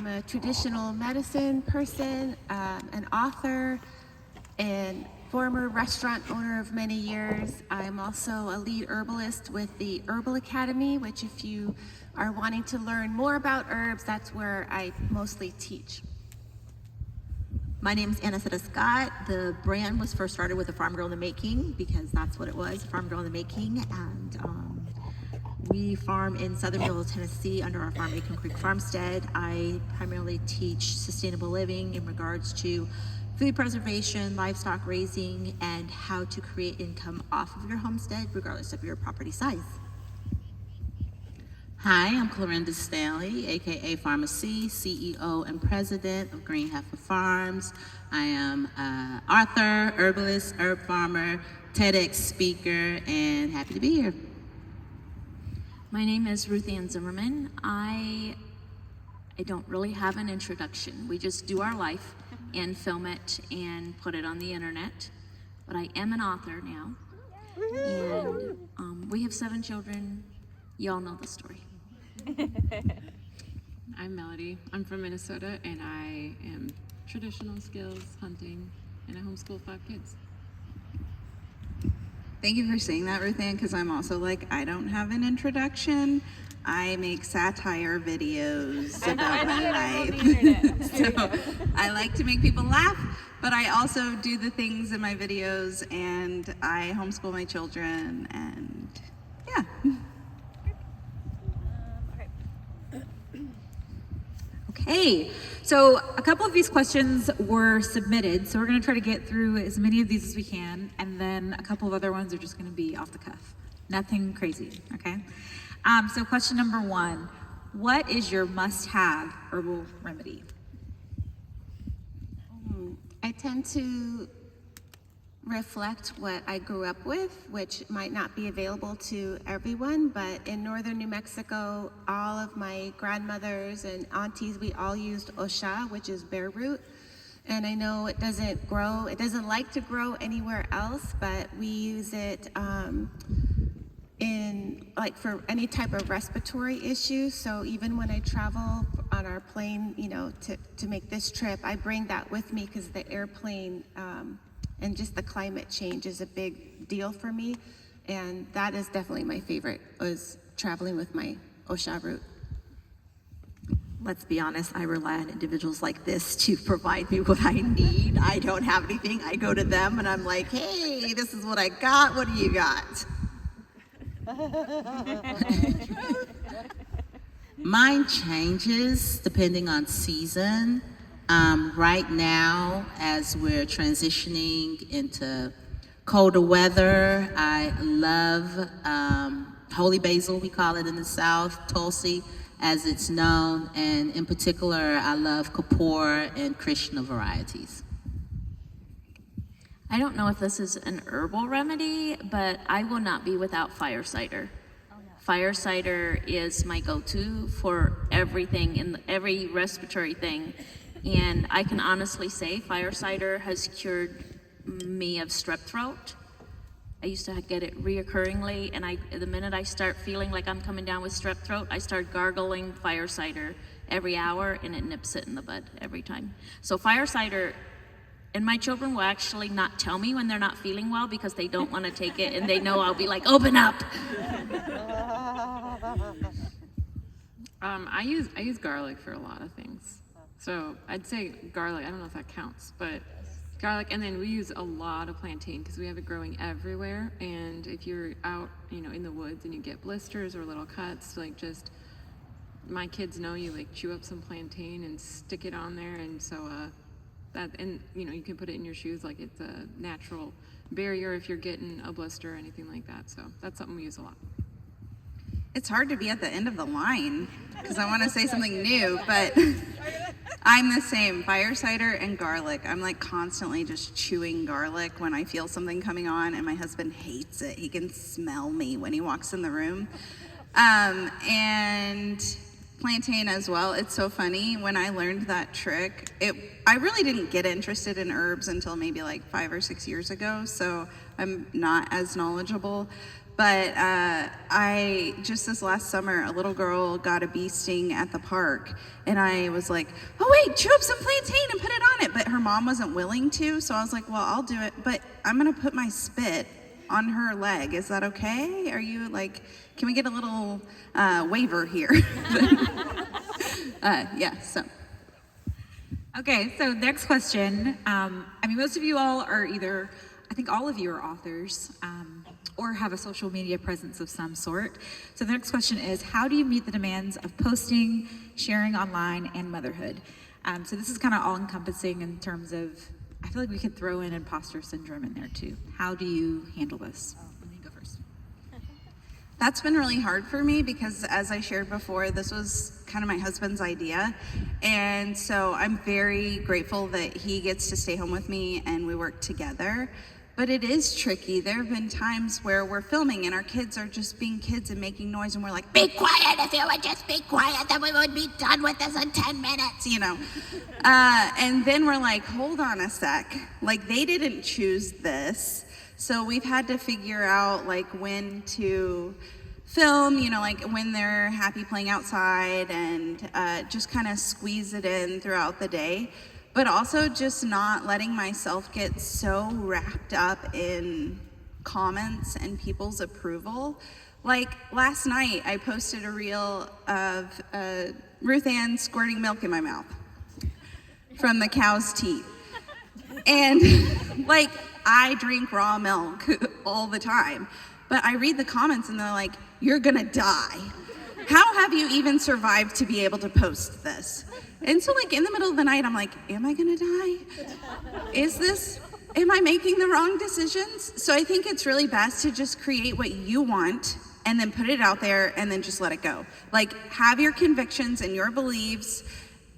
I'm a traditional medicine person, an author, and former restaurant owner of many years. I'm also a lead herbalist with the Herbal Academy, which if you are wanting to learn more about herbs, that's where I mostly teach. My name is Acetta-Scott. The brand was first started with a farm girl in the making because that's what it was, a farm girl in the making. And we farm in southern middle Tennessee under our farm, Aiken Creek Farmstead. I primarily teach sustainable living in regards to food preservation, livestock raising, and how to create income off of your homestead regardless of your property size. Hi, I'm Clarenda Stanley, aka FarmerCee, CEO and President of Green Heifer Farms. I am an author, herbalist, herb farmer, TEDx speaker, and happy to be here. My name is Ruthann Zimmerman. I don't really have an introduction. We just do our life and film it and put it on the internet. But I am an author now. And we have 7 children. Y'all know the story. I'm Melody. I'm from Minnesota, and I am traditional skills, hunting, and I homeschool 5 kids. Thank you for saying that, Ruthann, because I'm also like, I don't have an introduction. I make satire videos about my life. So I like to make people laugh, but I also do the things in my videos, and I homeschool my children, and yeah. Okay, so a couple of these questions were submitted, so we're going to try to get through as many of these as we can, and then a couple of other ones are just going to be off the cuff. Nothing crazy, okay? So question number 1, what is your must-have herbal remedy? I tend to reflect what I grew up with, which might not be available to everyone, but in northern New Mexico, all of my grandmothers and aunties, we all used osha, which is bear root. And I know it doesn't like to grow anywhere else, but we use it for any type of respiratory issue. So even when I travel on our plane, to make this trip, I bring that with me because the airplane, and just the climate change is a big deal for me. And that is definitely my favorite, was traveling with my osha root. Let's be honest, I rely on individuals like this to provide me what I need. I don't have anything. I go to them and I'm like, hey, this is what I got. What do you got? Mine changes depending on season. Right now, as we're transitioning into colder weather, I love holy basil, we call it in the South, Tulsi, as it's known, and in particular, I love Kapoor and Krishna varieties. I don't know if this is an herbal remedy, but I will not be without fire cider. Fire cider is my go-to for everything, in every respiratory thing. And I can honestly say fire cider has cured me of strep throat. I used to get it reoccurringly, and the minute I start feeling like I'm coming down with strep throat, I start gargling fire cider every hour, and it nips it in the bud every time. So fire cider, and my children will actually not tell me when they're not feeling well because they don't want to take it, and they know I'll be like, open up. I use garlic for a lot of things. So I'd say garlic, I don't know if that counts, but garlic, and then we use a lot of plantain because we have it growing everywhere. And if you're out, in the woods and you get blisters or little cuts, my kids know you chew up some plantain and stick it on there, and so you can put it in your shoes like it's a natural barrier if you're getting a blister or anything like that. So that's something we use a lot. It's hard to be at the end of the line because I want to say something new, but I'm the same, fire cider and garlic. I'm constantly just chewing garlic when I feel something coming on, and my husband hates it. He can smell me when he walks in the room. And plantain as well. It's so funny, when I learned that trick, I really didn't get interested in herbs until maybe 5 or 6 years ago, so I'm not as knowledgeable. But I just this last summer, a little girl got a bee sting at the park, and I was like, "Oh wait, chew up some plantain and put it on it." But her mom wasn't willing to, so I was like, "Well, I'll do it, but I'm gonna put my spit on her leg. Is that okay? Are you like, can we get a little waiver here?" Yeah. So. Okay, so next question. I mean, most of you all are either, I think all of you are authors, or have a social media presence of some sort. So the next question is, how do you meet the demands of posting, sharing online, and motherhood? So this is kind of all-encompassing in terms of, I feel like we could throw in imposter syndrome in there too. How do you handle this? Let me go first. That's been really hard for me because, as I shared before, this was kind of my husband's idea. And so I'm very grateful that he gets to stay home with me and we work together. But it is tricky. There have been times where we're filming and our kids are just being kids and making noise, and we're like, "Be quiet, if you would just be quiet, then we would be done with this in 10 minutes, you know." And then we're like, hold on a sec. Like, they didn't choose this. So we've had to figure out like when to film, you know, like when they're happy playing outside, and just kind of squeeze it in throughout the day. But also just not letting myself get so wrapped up in comments and people's approval. Like last night, I posted a reel of Ruthann squirting milk in my mouth from the cow's teeth. And like, I drink raw milk all the time, but I read the comments and they're like, "You're gonna die. How have you even survived to be able to post this?" And so like in the middle of the night, I'm like, am I gonna die? Am I making the wrong decisions? So I think it's really best to just create what you want and then put it out there and then just let it go. Like, have your convictions and your beliefs.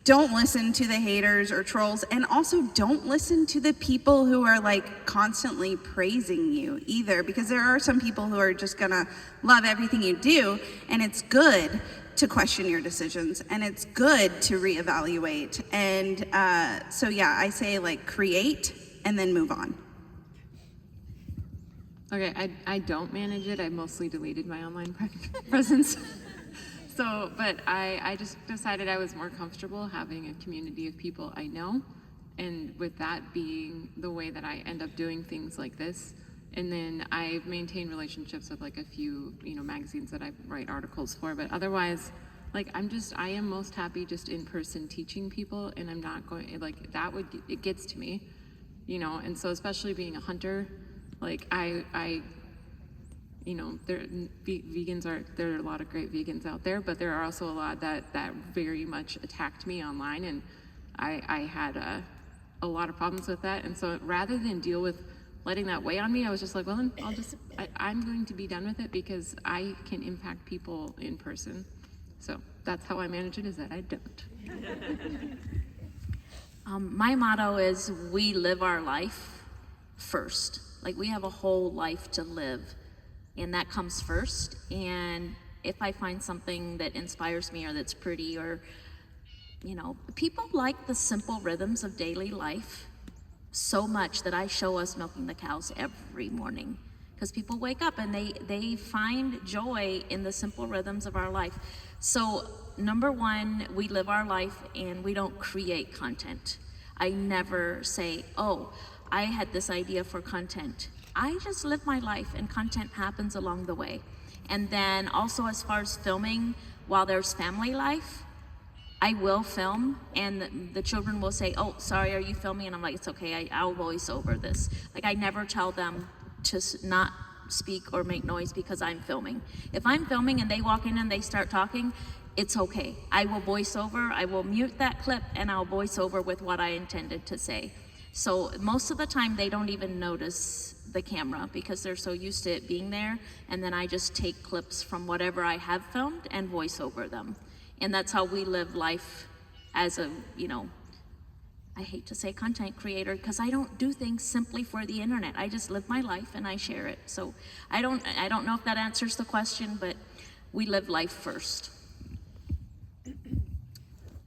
Don't listen to the haters or trolls, and also don't listen to the people who are like constantly praising you either, because there are some people who are just gonna love everything you do, and it's good to question your decisions, and it's good to reevaluate. And so yeah, I say like create and then move on. Okay, I don't manage it. I mostly deleted my online presence. So, but I just decided I was more comfortable having a community of people I know, and with that being the way that I end up doing things like this. And then I've maintained relationships with like a few, you know, magazines that I write articles for, but otherwise, like I am most happy just in person teaching people, and I'm not going, like it gets to me, you know. And so especially being a hunter, like I you know, there are a lot of great vegans out there, but there are also a lot that very much attacked me online, and I had a lot of problems with that. And so rather than deal with letting that weigh on me, I was just like, well, then I'm going to be done with it because I can impact people in person. So that's how I manage it, is that I don't. My motto is, we live our life first. Like, we have a whole life to live, and that comes first. And if I find something that inspires me or that's pretty, or, you know, people like the simple rhythms of daily life so much that I show us milking the cows every morning, because people wake up and they find joy in the simple rhythms of our life. So number one, we live our life and we don't create content. I never say, oh, I had this idea for content. I just live my life, and content happens along the way. And then also, as far as filming, while there's family life, I will film, and the children will say, oh, sorry, are you filming? And I'm like, it's okay, I'll voice over this. Like, I never tell them to not speak or make noise because I'm filming. If I'm filming and they walk in and they start talking, it's okay. I will voice over, I will mute that clip, and I'll voice over with what I intended to say. So most of the time, they don't even notice the camera because they're so used to it being there, and then I just take clips from whatever I have filmed and voice over them. And that's how we live life as a, you know, I hate to say content creator, because I don't do things simply for the internet. I just live my life and I share it. So I don't know if that answers the question, but we live life first.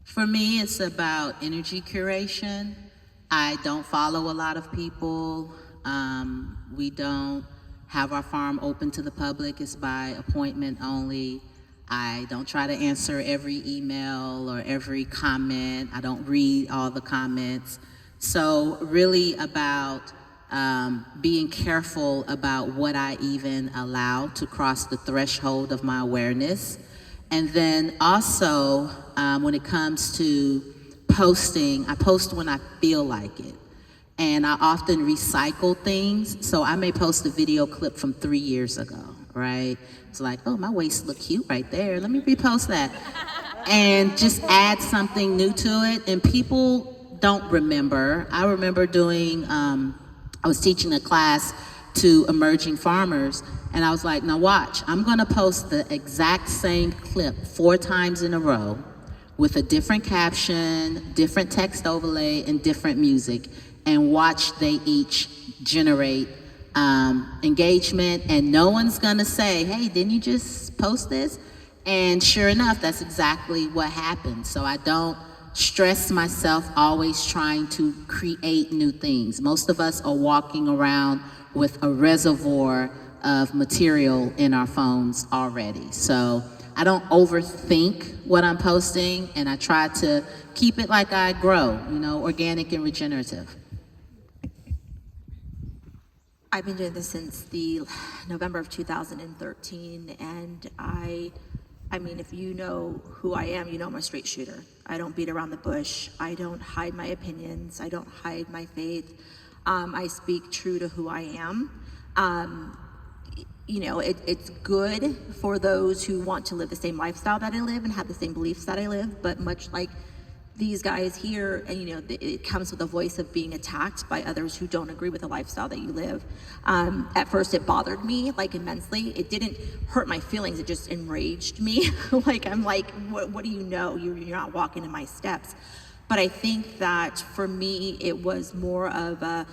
For me, it's about energy curation. I don't follow a lot of people. We don't have our farm open to the public. It's by appointment only. I don't try to answer every email or every comment. I don't read all the comments. So really about being careful about what I even allow to cross the threshold of my awareness. And then also, when it comes to posting, I post when I feel like it. And I often recycle things. So I may post a video clip from 3 years ago, right? It's like, oh, my waist look cute right there. Let me repost that. And just add something new to it. And people don't remember. I remember doing, I was teaching a class to emerging farmers. And I was like, now watch, I'm gonna post the exact same clip 4 times in a row with a different caption, different text overlay, and different music. And watch they each generate engagement, and no one's gonna say, hey, didn't you just post this? And sure enough, that's exactly what happened. So I don't stress myself always trying to create new things. Most of us are walking around with a reservoir of material in our phones already. So I don't overthink what I'm posting, and I try to keep it like I grow, organic and regenerative. I've been doing this since the November of 2013, and I mean, if you know who I am, you know I'm a straight shooter. I don't beat around the bush. I don't hide my opinions. I don't hide my faith. I speak true to who I am. It's good for those who want to live the same lifestyle that I live and have the same beliefs that I live, but much like these guys here, and it comes with a voice of being attacked by others who don't agree with the lifestyle that you live. At first it bothered me immensely. It didn't hurt my feelings, it just enraged me. I'm like, what do you know? You're not walking in my steps. But I think that for me, it was more of a,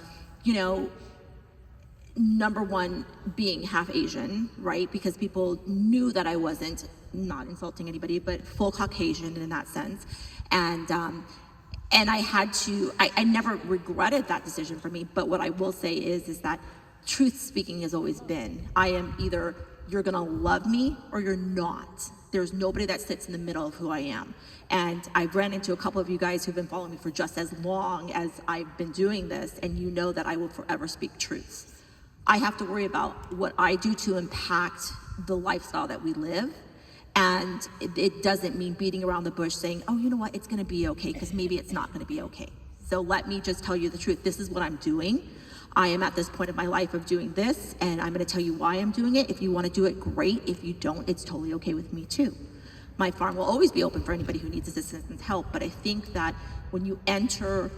number one, being half Asian, right? Because people knew that I wasn't, not insulting anybody, but full Caucasian in that sense. And I had to, I never regretted that decision for me, but what I will say is that truth speaking has always been, I am either, you're gonna love me or you're not. There's nobody that sits in the middle of who I am. And I've ran into a couple of you guys who've been following me for just as long as I've been doing this, and you know that I will forever speak truths. I have to worry about what I do to impact the lifestyle that we live. And it doesn't mean beating around the bush saying, oh, you know what, it's gonna be okay, because maybe it's not gonna be okay. So let me just tell you the truth. This is what I'm doing. I am at this point of my life of doing this, and I'm gonna tell you why I'm doing it. If you wanna do it, great. If you don't, it's totally okay with me too. My farm will always be open for anybody who needs assistance and help, but I think that when you enter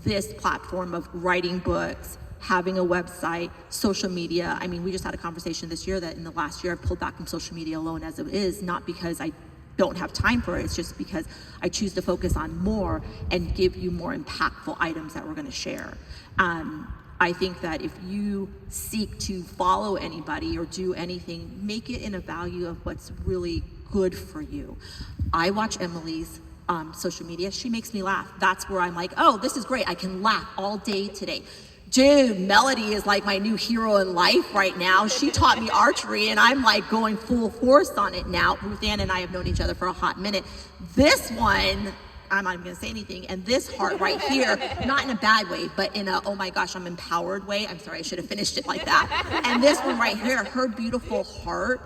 this platform of writing books, having a website, social media. I mean, we just had a conversation this year that in the last year I pulled back from social media alone as it is, not because I don't have time for it, it's just because I choose to focus on more and give you more impactful items that we're gonna share. I think that if you seek to follow anybody or do anything, make it in a value of what's really good for you. I watch Emily's social media, she makes me laugh. That's where I'm like, oh, this is great, I can laugh all day today. Dude, Melody is like my new hero in life right now. She taught me archery and I'm like going full force on it now. Ruthann and I have known each other for a hot minute. This one, I'm not even gonna say anything, and this heart right here, not in a bad way, but in a, oh my gosh, I'm empowered way. I'm sorry, I should have finished it like that. And this one right here, her beautiful heart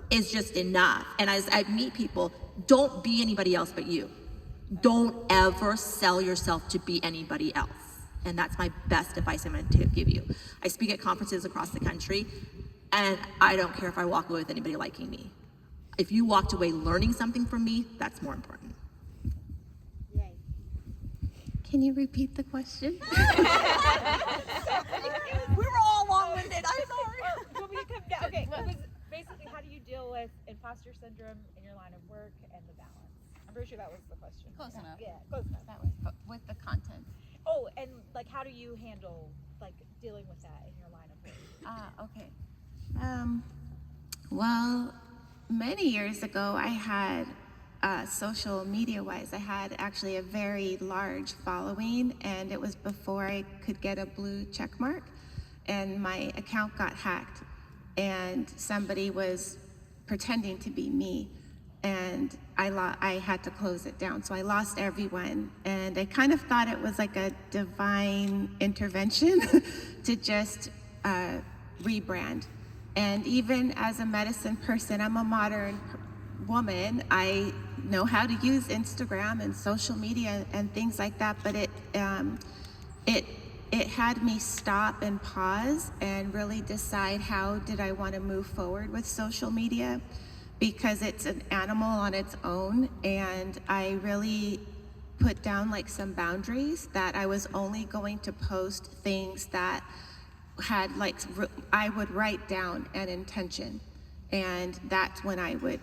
is just enough. And as I meet people, don't be anybody else but you. Don't ever sell yourself to be anybody else. And that's my best advice I'm going to give you. I speak at conferences across the country, and I don't care if I walk away with anybody liking me. If you walked away learning something from me, that's more important. Yay. Can you repeat the question? We were all long-winded, I'm sorry. Okay, it was basically how do you deal with imposter syndrome in your line of work and the balance? I'm pretty sure that was the question. Close enough. Yeah, close enough. That was with the content. Oh, and like how do you handle like dealing with that in your line of work? Okay. Well, many years ago, I had social media-wise, I had actually a very large following, and it was before I could get a blue check mark, and my account got hacked. and somebody was pretending to be me, and I had to close it down. So I lost everyone, and I kind of thought it was like a divine intervention to just rebrand. And even as a medicine person, I'm a modern woman. I know how to use Instagram and social media and things like that, but it had me stop and pause and really decide how did I want to move forward with social media, because it's an animal on its own, and I really put down like some boundaries that I was only going to post things that had like, I would write down an intention, and that's when I would,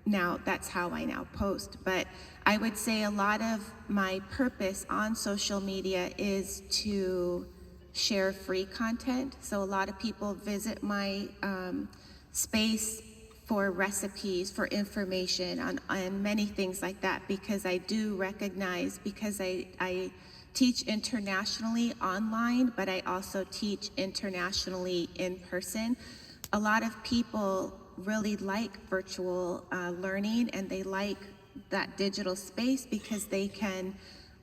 now that's how I now post. But I would say a lot of my purpose on social media is to share free content. So a lot of people visit my space for recipes, for information on many things like that, because I do recognize, because I teach internationally online, but I also teach internationally in person. A lot of people really like virtual learning, and they like that digital space because they can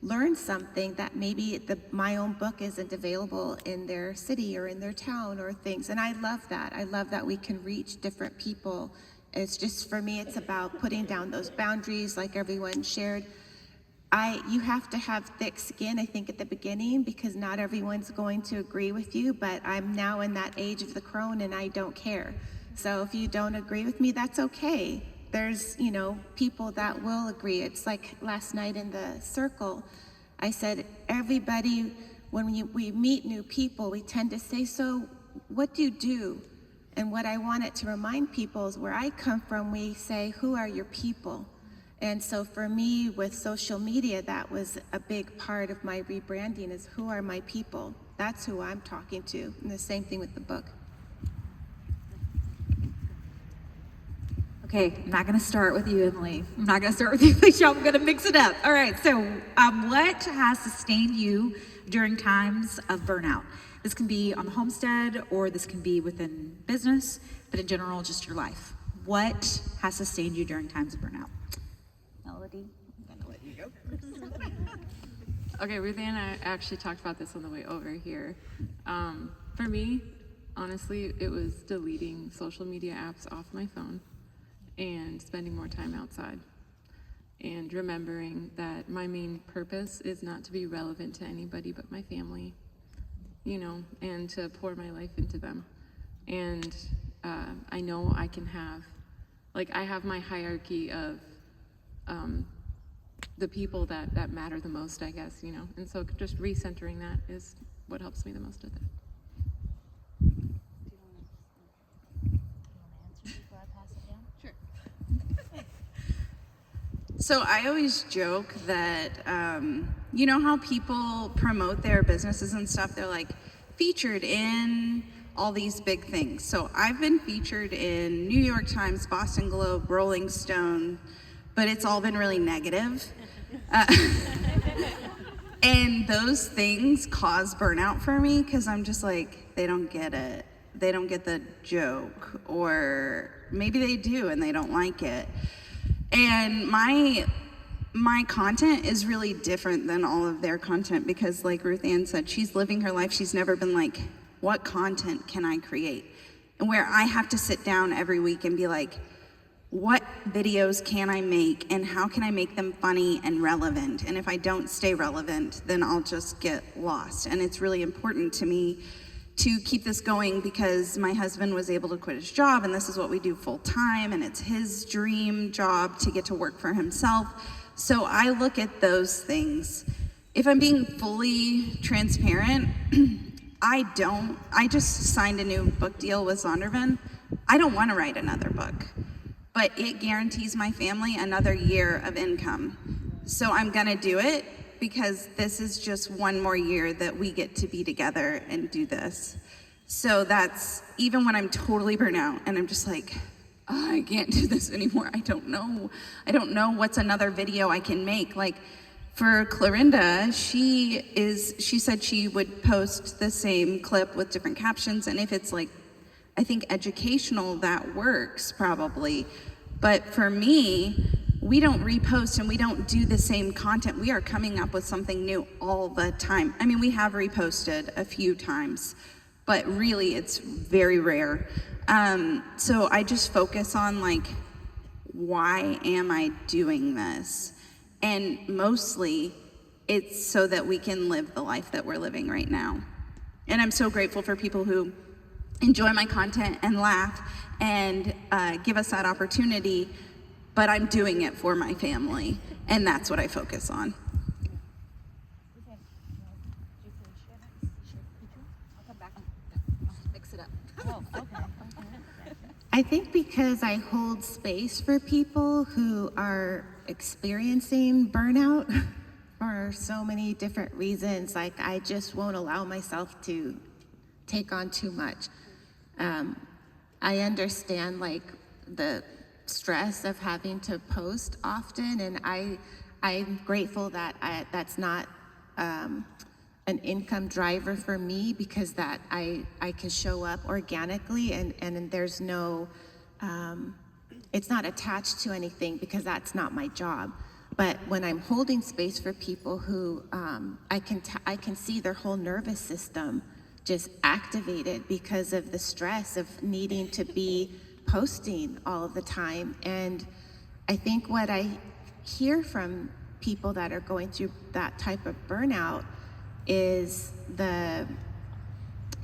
learn something that maybe my own book isn't available in their city or in their town or things. And I love that. I love that we can reach different people. It's just, for me, it's about putting down those boundaries like everyone shared. You have to have thick skin, I think, at the beginning, because not everyone's going to agree with you, but I'm now in that age of the crone and I don't care. So if you don't agree with me, that's okay. There's, people that will agree. It's like last night in the circle, I said, everybody, when we meet new people, we tend to say, so what do you do? And what I wanted to remind people is where I come from, we say, who are your people? And so for me, with social media, that was a big part of my rebranding, is who are my people? That's who I'm talking to. And the same thing with the book. Okay, I'm not going to start with you, Emily. I'm not going to start with you, Felicia. I'm going to mix it up. All right, so what has sustained you during times of burnout? This can be on the homestead, or this can be within business, but in general, just your life. What has sustained you during times of burnout? Melody, I'm going to let you go. Okay, Ruthann and I actually talked about this on the way over here. For me, honestly, it was deleting social media apps off my phone and spending more time outside, and remembering that my main purpose is not to be relevant to anybody but my family, and to pour my life into them. And I know I can have, I have my hierarchy of the people that matter the most, I guess, and so just recentering that is what helps me the most with it. So I always joke that, you know how people promote their businesses and stuff? They're like featured in all these big things. So I've been featured in New York Times, Boston Globe, Rolling Stone, but it's all been really negative. And those things cause burnout for me, because I'm just like, they don't get it. They don't get the joke, or maybe they do and they don't like it. And my content is really different than all of their content, because like Ruthann said, she's living her life. She's never been like, what content can I create? And where I have to sit down every week and be like, what videos can I make, and how can I make them funny and relevant? And if I don't stay relevant, then I'll just get lost. And it's really important to me to keep this going, because my husband was able to quit his job, and this is what we do full time, and it's his dream job to get to work for himself. So I look at those things. If I'm being fully transparent, I just signed a new book deal with Zimmerman. I don't want to write another book, but it guarantees my family another year of income. So I'm gonna do it, because this is just one more year that we get to be together and do this. So that's, even when I'm totally burnt out and I'm just like, oh, I can't do this anymore. I don't know what's another video I can make. Like for Clarenda, she said she would post the same clip with different captions, and if it's like I think educational, that works probably. But for me, we don't repost and we don't do the same content. We are coming up with something new all the time. I mean, we have reposted a few times, but really it's very rare. So I just focus on like, why am I doing this? And mostly it's so that we can live the life that we're living right now. And I'm so grateful for people who enjoy my content and laugh and give us that opportunity, but I'm doing it for my family, and that's what I focus on. I think because I hold space for people who are experiencing burnout for so many different reasons, like I just won't allow myself to take on too much. I understand like the stress of having to post often, and I'm grateful that that's not an income driver for me, because that I can show up organically and there's no, it's not attached to anything, because that's not my job. But when I'm holding space for people who I can see their whole nervous system just activated because of the stress of needing to be posting all of the time. And I think what I hear from people that are going through that type of burnout is the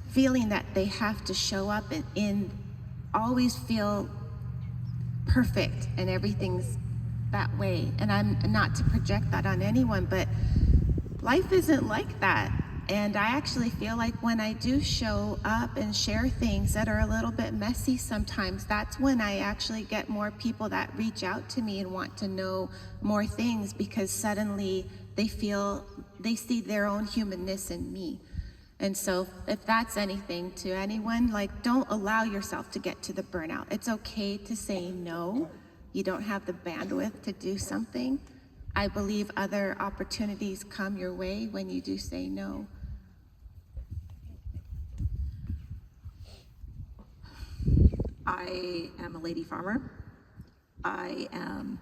feeling that they have to show up and always feel perfect, and everything's that way. And I'm not to project that on anyone, but life isn't like that. And I actually feel like when I do show up and share things that are a little bit messy sometimes, that's when I actually get more people that reach out to me and want to know more things, because suddenly they see their own humanness in me. And so if that's anything to anyone, like, don't allow yourself to get to the burnout. It's okay to say no. You don't have the bandwidth to do something. I believe other opportunities come your way when you do say no. I am a lady farmer. I am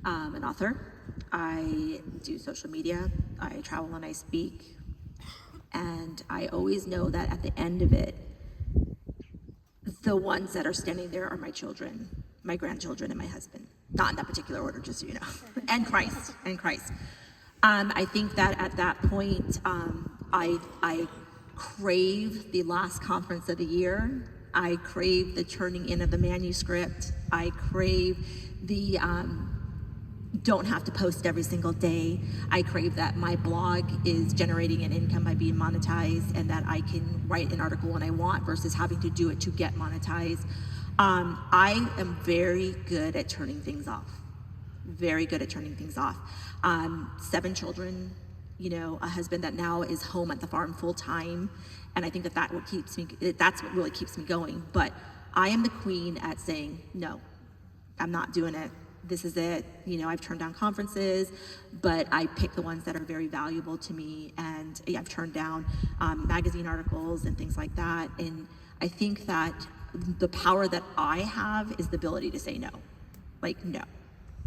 an author. I do social media. I travel and I speak. And I always know that at the end of it, the ones that are standing there are my children, my grandchildren, and my husband. Not in that particular order, just so you know. And Christ. I think that at that point, I crave the last conference of the year. I crave the turning in of the manuscript. I crave the don't have to post every single day. I crave that my blog is generating an income by being monetized, and that I can write an article when I want versus having to do it to get monetized. I am very good at turning things off. Very good at turning things off. 7 children, you know, a husband that now is home at the farm full time. And I think that's what really keeps me going. But I am the queen at saying, no, I'm not doing it. This is it. You know, I've turned down conferences, but I pick the ones that are very valuable to me. And yeah, I've turned down magazine articles and things like that. And I think that the power that I have is the ability to say no. Like, no.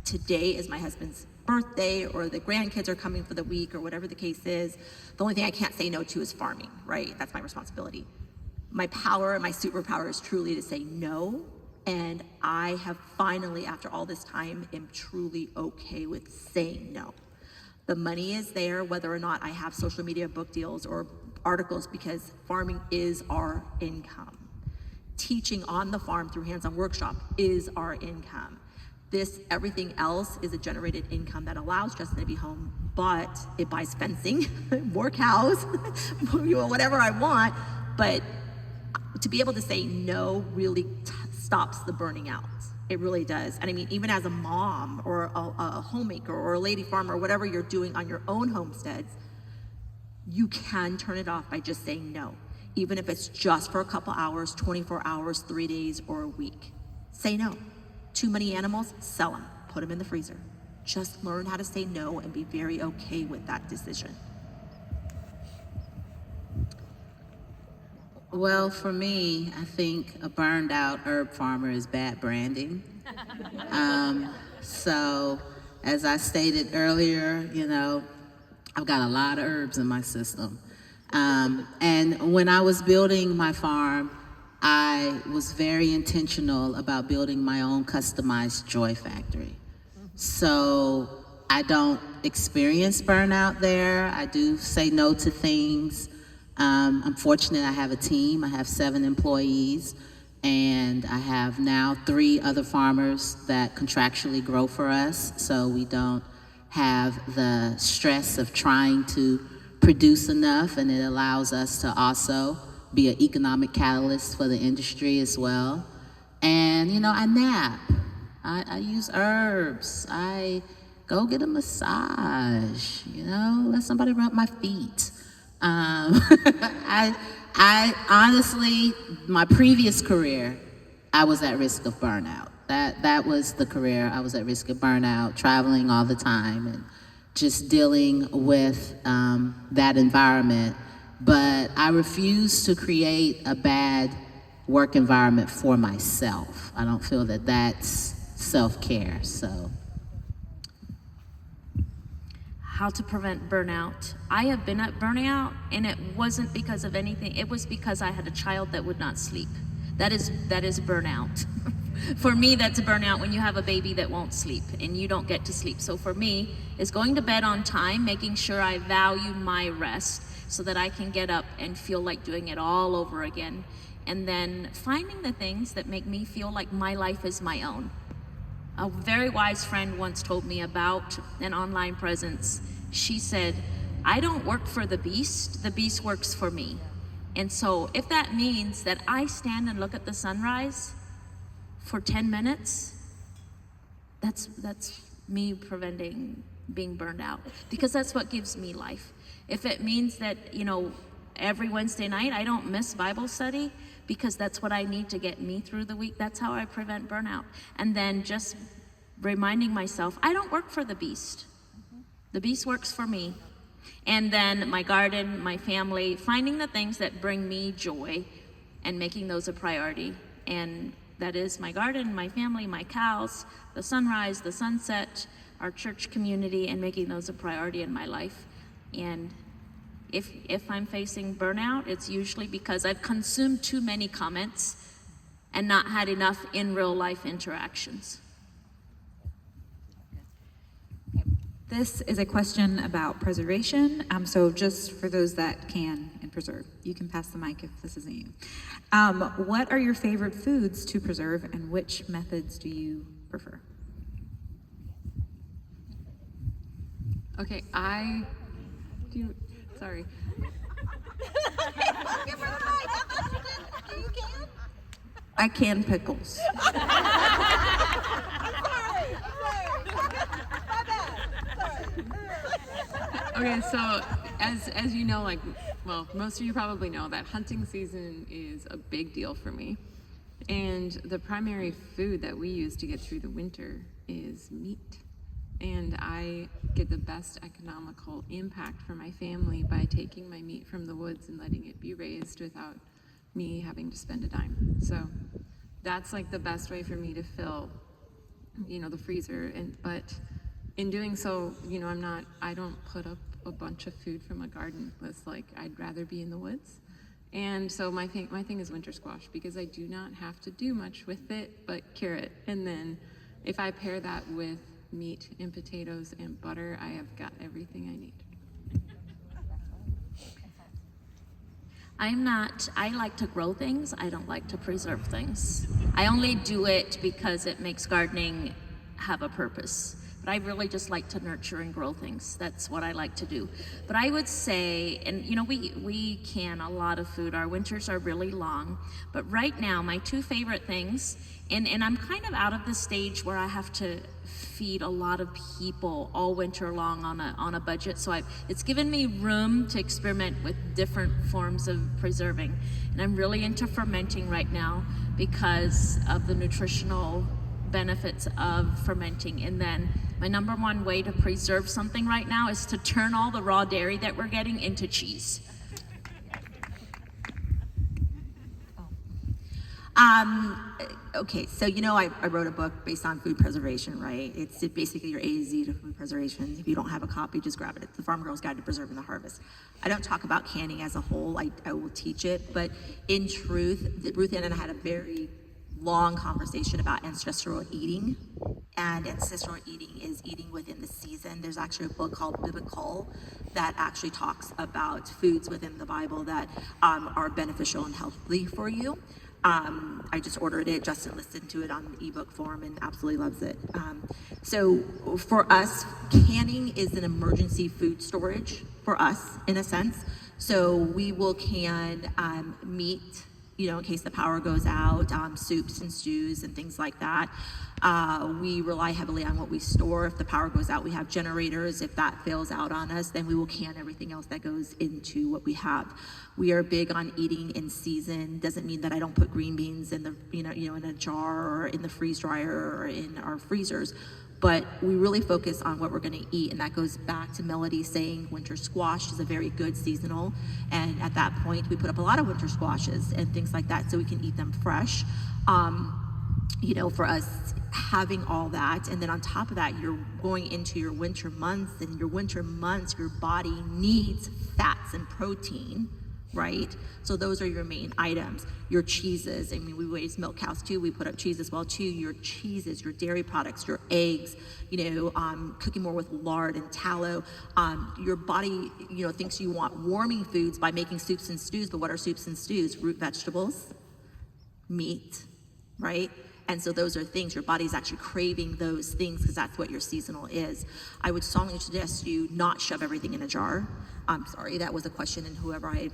Today is my husband's birthday, or the grandkids are coming for the week, or whatever the case is. The only thing I can't say no to is farming, right? That's my responsibility. My power, my superpower is truly to say no. And I have finally, after all this time, am truly okay with saying no. The money is there, whether or not I have social media book deals or articles, because farming is our income. Teaching on the farm through hands-on workshop is our income. Everything else is a generated income that allows Justin to be home, but it buys fencing, more cows, whatever I want. But to be able to say no really stops the burning out. It really does. And I mean, even as a mom or a homemaker or a lady farmer, or whatever you're doing on your own homesteads, you can turn it off by just saying no. Even if it's just for a couple hours, 24 hours, 3 days, or a week. Say no. Too many animals, sell them, put them in the freezer. Just learn how to say no and be very okay with that decision. Well, for me, I think a burned out herb farmer is bad branding. So, as I stated earlier, I've got a lot of herbs in my system. And when I was building my farm, I was very intentional about building my own customized joy factory. So I don't experience burnout there. I do say no to things. I'm fortunate I have a team. I have 7 employees, and I have now 3 other farmers that contractually grow for us, so we don't have the stress of trying to produce enough, and it allows us to also be an economic catalyst for the industry as well. And I nap. I use herbs. I go get a massage, let somebody rub my feet. I honestly, my previous career, I was at risk of burnout. That was the career. I was at risk of burnout, traveling all the time and just dealing with that environment. But I refuse to create a bad work environment for myself. I don't feel that that's self-care, so. How to prevent burnout. I have been at burnout, and it wasn't because of anything. It was because I had a child that would not sleep. That is burnout. For me, that's burnout when you have a baby that won't sleep and you don't get to sleep. So for me, it's going to bed on time, making sure I value my rest so that I can get up and feel like doing it all over again. And then finding the things that make me feel like my life is my own. A very wise friend once told me about an online presence. She said, I don't work for the beast works for me. And so if that means that I stand and look at the sunrise for 10 minutes, that's me preventing being burned out, because that's what gives me life. If it means that, every Wednesday night I don't miss Bible study because that's what I need to get me through the week, that's how I prevent burnout. And then just reminding myself, I don't work for the beast. The beast works for me. And then my garden, my family, finding the things that bring me joy and making those a priority. And that is my garden, my family, my cows, the sunrise, the sunset, our church community, and making those a priority in my life. And if I'm facing burnout, it's usually because I've consumed too many comments and not had enough in real life interactions. This is a question about preservation. So just for those that can and preserve, you can pass the mic if this isn't you. What are your favorite foods to preserve, and which methods do you prefer? Okay, sorry. I can pickles. Okay, so as you know, most of you probably know that hunting season is a big deal for me. And the primary food that we use to get through the winter is meat. And I get the best economical impact for my family by taking my meat from the woods and letting it be raised without me having to spend a dime. So that's like the best way for me to fill, the freezer. But in doing so, I don't put up a bunch of food from a garden. It's like, I'd rather be in the woods. And so my thing is winter squash, because I do not have to do much with it but cure it. And then if I pair that with meat and potatoes and butter, I have got everything I need. I like to grow things. I don't like to preserve things. I only do it because it makes gardening have a purpose. But I really just like to nurture and grow things. That's what I like to do. But I would say, and we can a lot of food. Our winters are really long. But right now, my 2 favorite things, and I'm kind of out of the stage where I have to feed a lot of people all winter long on a budget. So it's given me room to experiment with different forms of preserving. And I'm really into fermenting right now because of the nutritional benefits of fermenting. And then my number 1 way to preserve something right now is to turn all the raw dairy that we're getting into cheese. Okay, so I wrote a book based on food preservation, right? It's basically your A to Z to food preservation. If you don't have a copy, just grab it. It's the Farm Girl's Guide to Preserving the Harvest. I don't talk about canning as a whole. I will teach it, but in truth, Ruthann and I had a very long conversation about ancestral eating, and ancestral eating is eating within the season. There's actually a book called Biblical that actually talks about foods within the Bible that are beneficial and healthy for you. I just ordered it. Justin listened to it on ebook form and absolutely loves it. So for us, canning is an emergency food storage for us in a sense. So we will can meat, in case the power goes out, soups and stews and things like that. We rely heavily on what we store. If the power goes out, we have generators. If that fails out on us, then we will can everything else that goes into what we have. We are big on eating in season. Doesn't mean that I don't put green beans in the, in a jar or in the freeze dryer or in our freezers. But we really focus on what we're going to eat, and that goes back to Melody saying winter squash is a very good seasonal, and at that point we put up a lot of winter squashes and things like that so we can eat them fresh. For us, having all that, and then on top of that, you're going into your winter months, and your winter months, your body needs fats and protein, right? So those are your main items. Your cheeses, we raise milk cows too, we put up cheese as well too. Your cheeses, your dairy products, your eggs, cooking more with lard and tallow. Your body, thinks you want warming foods by making soups and stews, but what are soups and stews? Root vegetables, meat, right? And so those are things, your body's actually craving those things because that's what your seasonal is. I would strongly suggest you not shove everything in a jar. I'm sorry, that was a question, and whoever I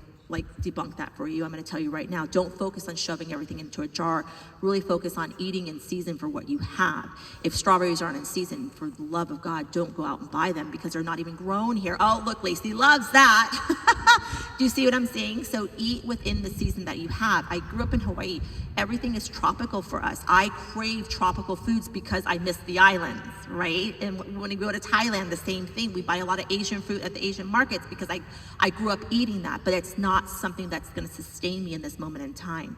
debunk that for you, I'm going to tell you right now, don't focus on shoving everything into a jar. Really focus on eating in season for what you have. If strawberries aren't in season, for the love of God, don't go out and buy them because they're not even grown here. Oh, look, Lacey loves that. Do you see what I'm saying? So eat within the season that you have. I grew up in Hawaii. Everything is tropical for us. I crave tropical foods because I miss the islands, right? And when we go to Thailand, the same thing. We buy a lot of Asian fruit at the Asian markets because I grew up eating that, but it's not something that's going to sustain me in this moment in time.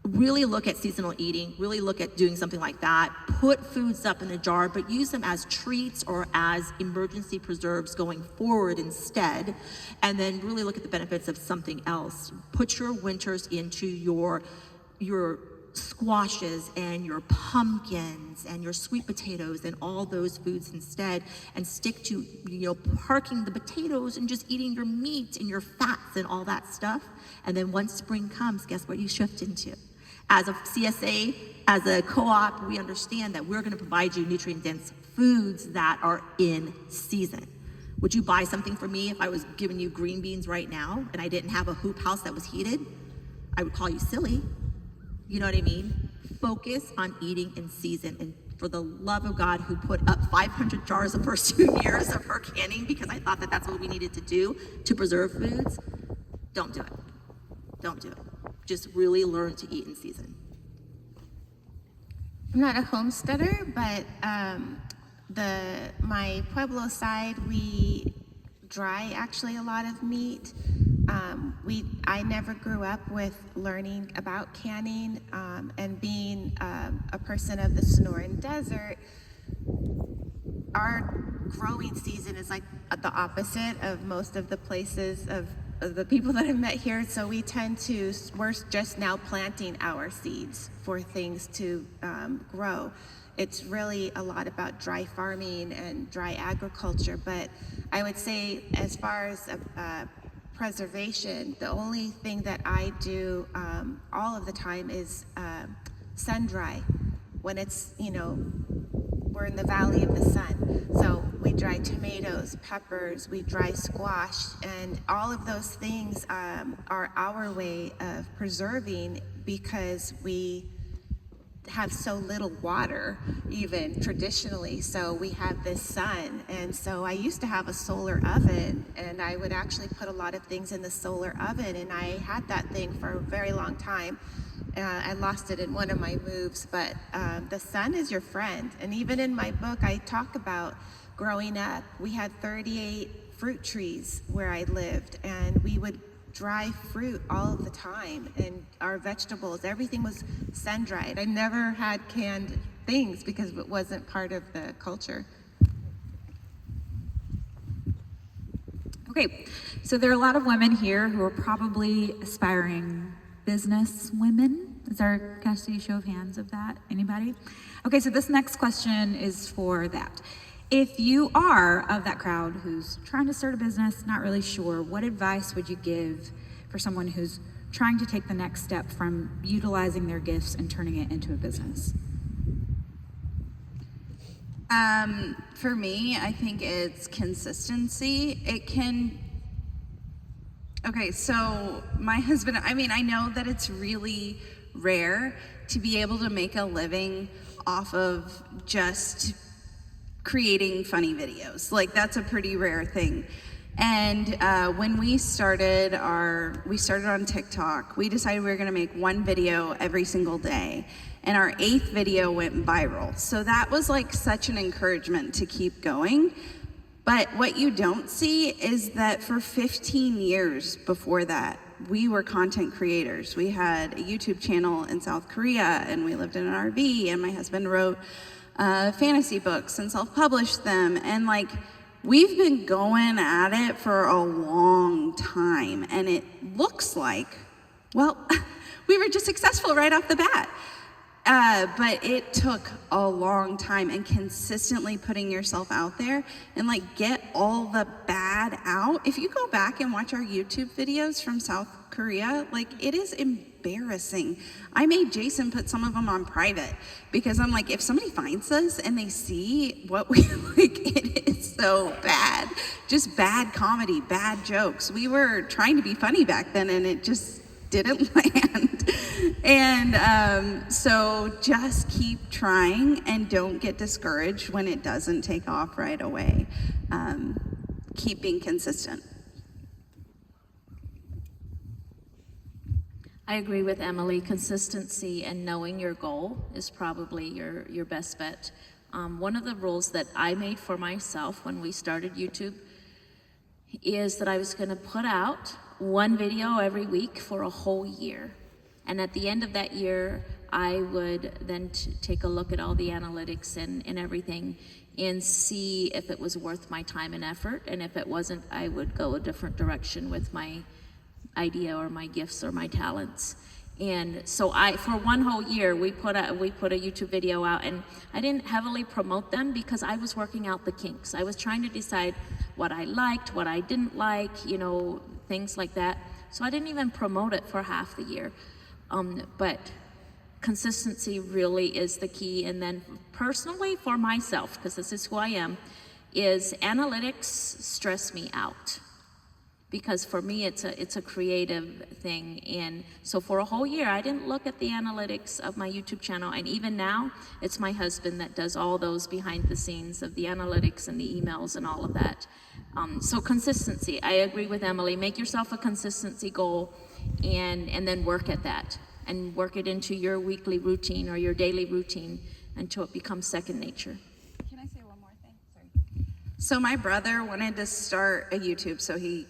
Really look at seasonal eating, really look at doing something like that. Put foods up in a jar, but use them as treats or as emergency preserves going forward instead. And then really look at the benefits of something else. Put your winters into your squashes and your pumpkins and your sweet potatoes and all those foods instead, and stick to parking the potatoes and just eating your meat and your fats and all that stuff. And then once spring comes, guess what you shift into? As a CSA, as a co-op, we understand that we're going to provide you nutrient-dense foods that are in season. Would you buy something for me if I was giving you green beans right now and I didn't have a hoop house that was heated? I would call you silly. You know what I mean? Focus on eating in season. And for the love of God, who put up 500 jars the first 2 years of her canning because I thought that that's what we needed to do to preserve foods, don't do it. Don't do it. Just really learn to eat in season. I'm not a homesteader, but my Pueblo side, we dry actually a lot of meat. I never grew up with learning about canning, and being a person of the Sonoran Desert, our growing season is like the opposite of most of the places of the people that I've met here. So we're just now planting our seeds for things to grow. It's really a lot about dry farming and dry agriculture, but I would say as far as preservation, the only thing that I do all of the time is sun dry. When it's, we're in the valley of the sun. So we dry tomatoes, peppers, we dry squash, and all of those things are our way of preserving because we have so little water, even traditionally. So we have this sun. And so I used to have a solar oven, and I would actually put a lot of things in the solar oven, and I had that thing for a very long time. I lost it in one of my moves, but the sun is your friend. And even in my book, I talk about growing up. We had 38 fruit trees where I lived, and we would dry fruit all of the time, and our vegetables, everything was sun-dried. I never had canned things because it wasn't part of the culture. Okay, so there are a lot of women here who are probably aspiring business women. Can I see a show of hands of that? Anybody? Okay, so this next question is for that. If you are of that crowd who's trying to start a business, not really sure, what advice would you give for someone who's trying to take the next step from utilizing their gifts and turning it into a business? For me, I think it's consistency. Okay, so my husband, I know that it's really rare to be able to make a living off of just creating funny videos. Like, that's a pretty rare thing. And when we started on TikTok, we decided we were gonna make one video every single day. And our 8th video went viral. So that was like such an encouragement to keep going. But what you don't see is that for 15 years before that, we were content creators. We had a YouTube channel in South Korea, and we lived in an RV, and my husband wrote fantasy books and self-published them. And like, we've been going at it for a long time, and it looks like, well, we were just successful right off the bat. But it took a long time, and consistently putting yourself out there and like get all the bad out. If you go back and watch our YouTube videos from South Korea, like, it is embarrassing. I made Jason put some of them on private because I'm like, if somebody finds us and they see what we like, it is so bad. Just bad comedy, bad jokes. We were trying to be funny back then, and it just didn't land. And so just keep trying and don't get discouraged when it doesn't take off right away. Keep being consistent. I agree with Emily. Consistency and knowing your goal is probably your best bet. One of the rules that I made for myself when we started YouTube is that I was going to put out one video every week for a whole year. And at the end of that year, I would then take a look at all the analytics and everything and see if it was worth my time and effort. And if it wasn't, I would go a different direction with my idea or my gifts or my talents. And so for one whole year, we put a YouTube video out, and I didn't heavily promote them because I was working out the kinks. I was trying to decide what I liked, what I didn't like, things like that. So I didn't even promote it for half the year. But consistency really is the key. And then personally for myself, because this is who I am, is analytics stress me out. Because for me, it's a creative thing. And so for a whole year, I didn't look at the analytics of my YouTube channel. And even now, it's my husband that does all those behind the scenes of the analytics and the emails and all of that. So consistency, I agree with Emily. Make yourself a consistency goal and then work at that. And work it into your weekly routine or your daily routine until it becomes second nature. Can I say one more thing? Sorry. So my brother wanted to start a YouTube, so he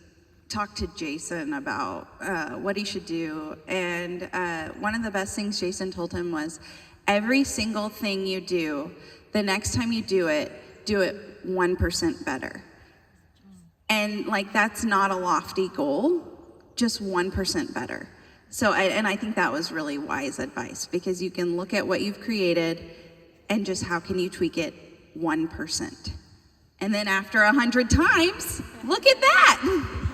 talked to Jason about what he should do. And one of the best things Jason told him was, every single thing you do, the next time you do it 1% better. And like, that's not a lofty goal, just 1% better. So, I think that was really wise advice, because you can look at what you've created and just how can you tweak it 1%. And then after 100 times, look at that.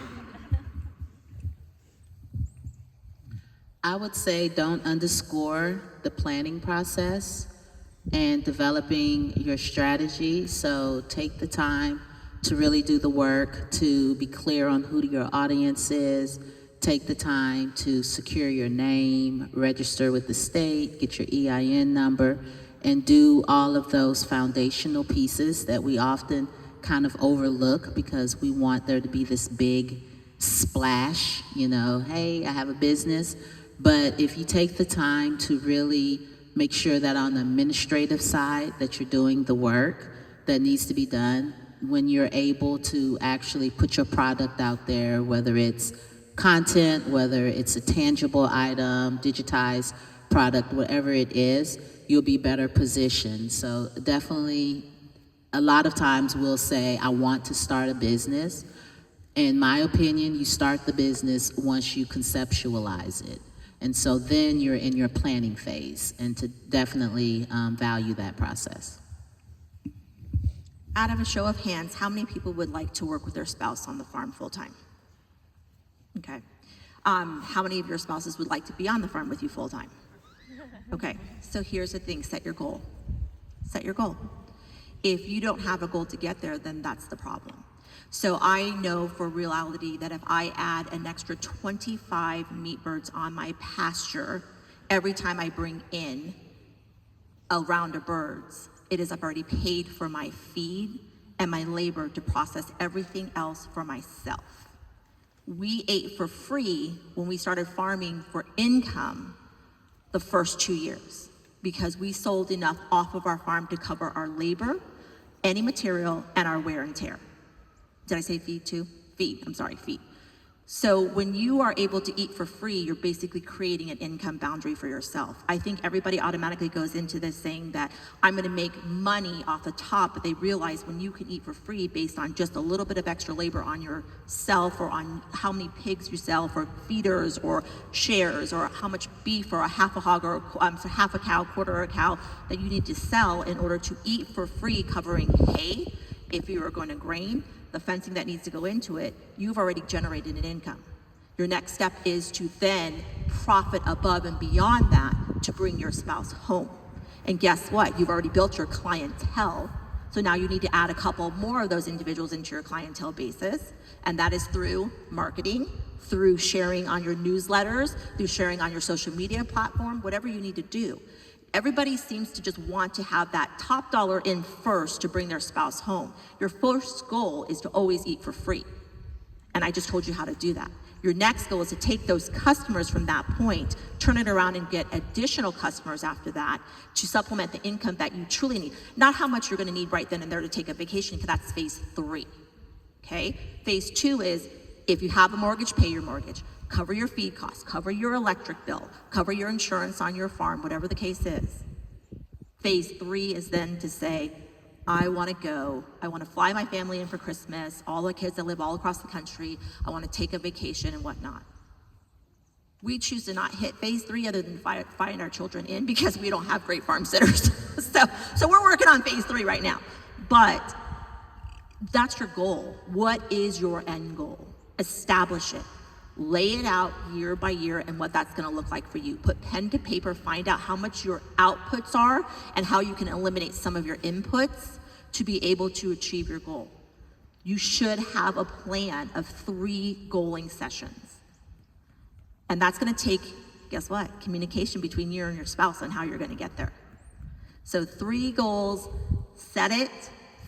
I would say don't underscore the planning process and developing your strategy. So take the time to really do the work, to be clear on who your audience is. Take the time to secure your name, register with the state, get your EIN number, and do all of those foundational pieces that we often kind of overlook because we want there to be this big splash, hey, I have a business. But if you take the time to really make sure that on the administrative side that you're doing the work that needs to be done, when you're able to actually put your product out there, whether it's content, whether it's a tangible item, digitized product, whatever it is, you'll be better positioned. So definitely, a lot of times we'll say, I want to start a business. In my opinion, you start the business once you conceptualize it. And so then you're in your planning phase, and to definitely value that process. Out of a show of hands, how many people would like to work with their spouse on the farm full-time? Okay. How many of your spouses would like to be on the farm with you full-time? Okay, so here's the thing, set your goal. Set your goal. If you don't have a goal to get there, then that's the problem. So I know for reality that if I add an extra 25 meat birds on my pasture every time I bring in a round of birds, it is I've already paid for my feed and my labor to process everything else for myself. We ate for free when we started farming for income the first 2 years because we sold enough off of our farm to cover our labor, any material, and our wear and tear. Did I say feed too? Feed, feed. So when you are able to eat for free, you're basically creating an income boundary for yourself. I think everybody automatically goes into this saying that I'm gonna make money off the top, but they realize when you can eat for free based on just a little bit of extra labor on yourself or on how many pigs you sell for feeders or shares or how much beef or a half a hog or half a cow, quarter of a cow that you need to sell in order to eat for free covering hay, if you are going to grain, the fencing that needs to go into it, you've already generated an income. Your next step is to then profit above and beyond that to bring your spouse home. And guess what? You've already built your clientele. So now you need to add a couple more of those individuals into your clientele basis. And that is through marketing, through sharing on your newsletters, through sharing on your social media platform, whatever you need to do. Everybody seems to just want to have that top dollar in first to bring their spouse home. Your first goal is to always eat for free. And I just told you how to do that. Your next goal is to take those customers from that point, turn it around and get additional customers after that to supplement the income that you truly need. Not how much you're gonna need right then and there to take a vacation, because that's phase 3, okay? Phase 2 is, if you have a mortgage, pay your mortgage. Cover your feed costs, cover your electric bill, cover your insurance on your farm, whatever the case is. Phase 3 is then to say, I want to fly my family in for Christmas, all the kids that live all across the country, I want to take a vacation and whatnot. We choose to not hit phase 3 other than flying our children in because we don't have great farm sitters. so we're working on phase 3 right now. But that's your goal. What is your end goal? Establish it. Lay it out year by year and what that's gonna look like for you. Put pen to paper, find out how much your outputs are and how you can eliminate some of your inputs to be able to achieve your goal. You should have a plan of 3 goaling sessions. And that's gonna take, guess what? Communication between you and your spouse on how you're gonna get there. So 3 goals, set it,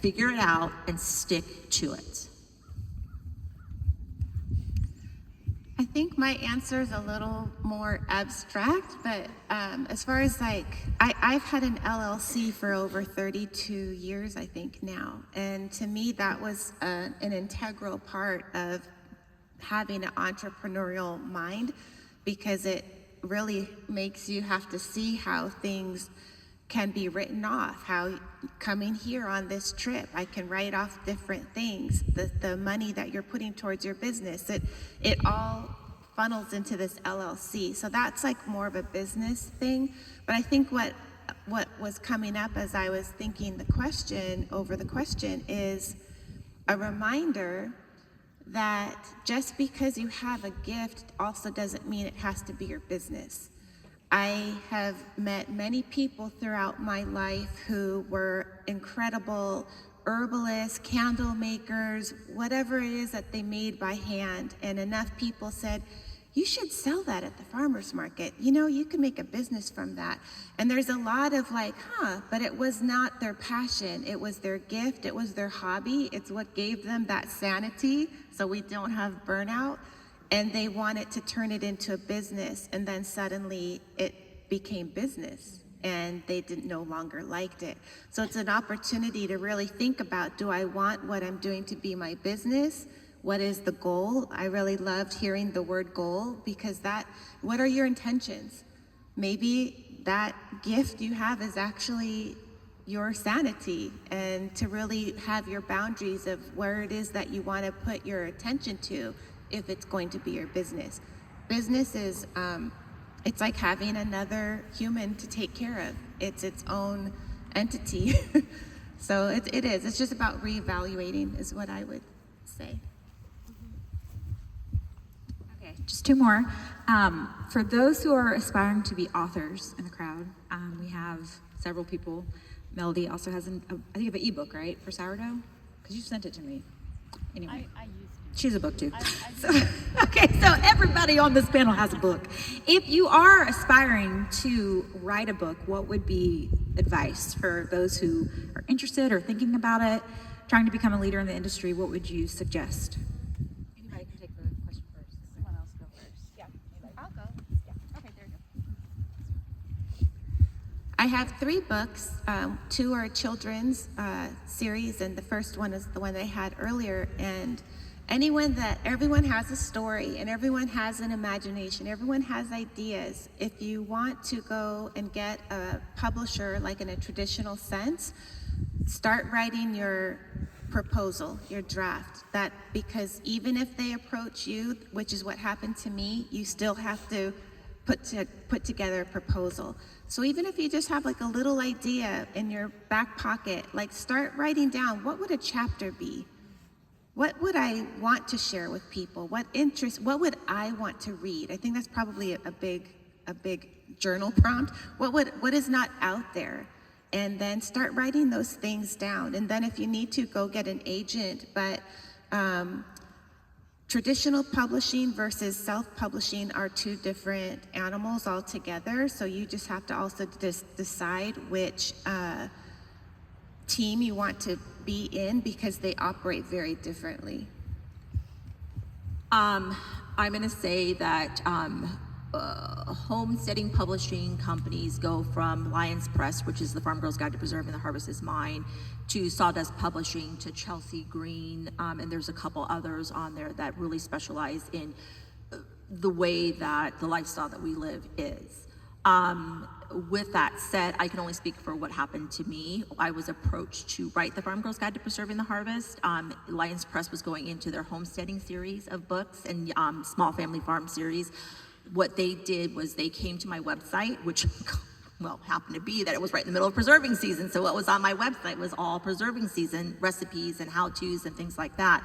figure it out, and stick to it. I think my answer is a little more abstract, but as far as I've had an LLC for over 32 years, I think now. And to me, that was an integral part of having an entrepreneurial mind, because it really makes you have to see how things can be written off, how coming here on this trip, I can write off different things, the money that you're putting towards your business, it all funnels into this LLC. So that's more of a business thing. But I think what was coming up as I was thinking the question is a reminder that just because you have a gift also doesn't mean it has to be your business. I have met many people throughout my life who were incredible herbalists, candle makers, whatever it is that they made by hand. And enough people said, you should sell that at the farmer's market. You can make a business from that. And there's a lot of but it was not their passion. It was their gift. It was their hobby. It's what gave them that sanity so we don't have burnout. And they wanted to turn it into a business, and then suddenly it became business and they no longer liked it. So it's an opportunity to really think about, do I want what I'm doing to be my business? what is the goal? I really loved hearing the word goal, because what are your intentions? Maybe that gift you have is actually your sanity, and to really have your boundaries of where it is that you want to put your attention to if it's going to be your business. Business is, it's like having another human to take care of. It's its own entity. So it is. It's just about reevaluating is what I would say. Okay, just two more. For those who are aspiring to be authors in the crowd, we have several people. Melody also has I think you have an ebook, right, for sourdough? Because you sent it to me. Anyway, I used to. she's a book too. I Okay, so everybody on this panel has a book. If you are aspiring to write a book, what would be advice for those who are interested or thinking about it, trying to become a leader in the industry? What would you suggest? Anybody can take the question first. Someone else go first. Yeah. I'll go. Yeah. Okay, there you go. I have 3 books. 2 are children's series, and the first one is the one I had earlier. And everyone has a story, and everyone has an imagination. Everyone has ideas. If you want to go and get a publisher, like in a traditional sense, start writing your proposal, your draft. Because even if they approach you, which is what happened to me, you still have to put together a proposal. So even if you just have like a little idea in your back pocket, like start writing down, what would a chapter be? What would I want to share with people? What would I want to read? I think that's probably a big journal prompt. What is not out there? And then start writing those things down. And then if you need to, go get an agent. But traditional publishing versus self-publishing are 2 different animals altogether. So you just have to also decide which team you want to be in, because they operate very differently. I'm going to say that homesteading publishing companies go from Lions Press, which is the Farm Girl's Guide to Preserving the Harvest is Mine, to Sawdust Publishing, to Chelsea Green, and there's a couple others on there that really specialize in the way that the lifestyle that we live is. With that said, I can only speak for what happened to me. I was approached to write the Farm Girl's Guide to Preserving the Harvest. Lions Press was going into their homesteading series of books and small family farm series. What they did was they came to my website, which happened to be that it was right in the middle of preserving season. So what was on my website was all preserving season recipes and how-tos and things like that.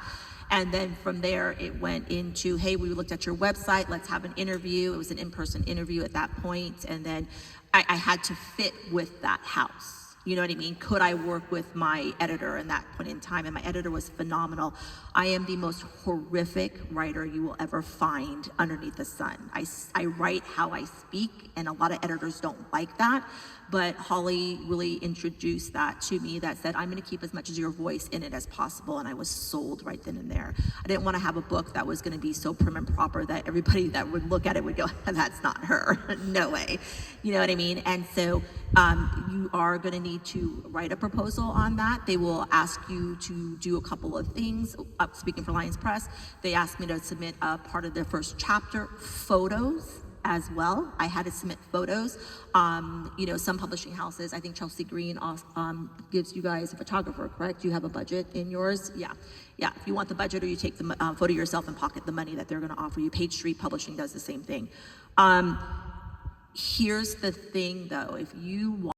And then from there, it went into, hey, we looked at your website, let's have an interview. It was an in-person interview at that point. And then I had to fit with that house. You know what I mean? Could I work with my editor in that point in time? And my editor was phenomenal. I am the most horrific writer you will ever find underneath the sun. I write how I speak, and a lot of editors don't like that. But Holly really introduced that to me, that said, I'm going to keep as much of your voice in it as possible. And I was sold right then and there. I didn't want to have a book that was going to be so prim and proper that everybody that would look at it would go, that's not her. No way. You know what I mean? And so you are going to need to write a proposal on that. They will ask you to do a couple of things. Speaking for Lions Press, they asked me to submit a part of their first chapter, photos as well. I had to submit photos. Some publishing houses, I think Chelsea Green gives you guys a photographer, correct? You have a budget in yours? Yeah. If you want the budget, or you take the photo yourself and pocket the money that they're going to offer you. Page Street Publishing does the same thing. Here's the thing though, if you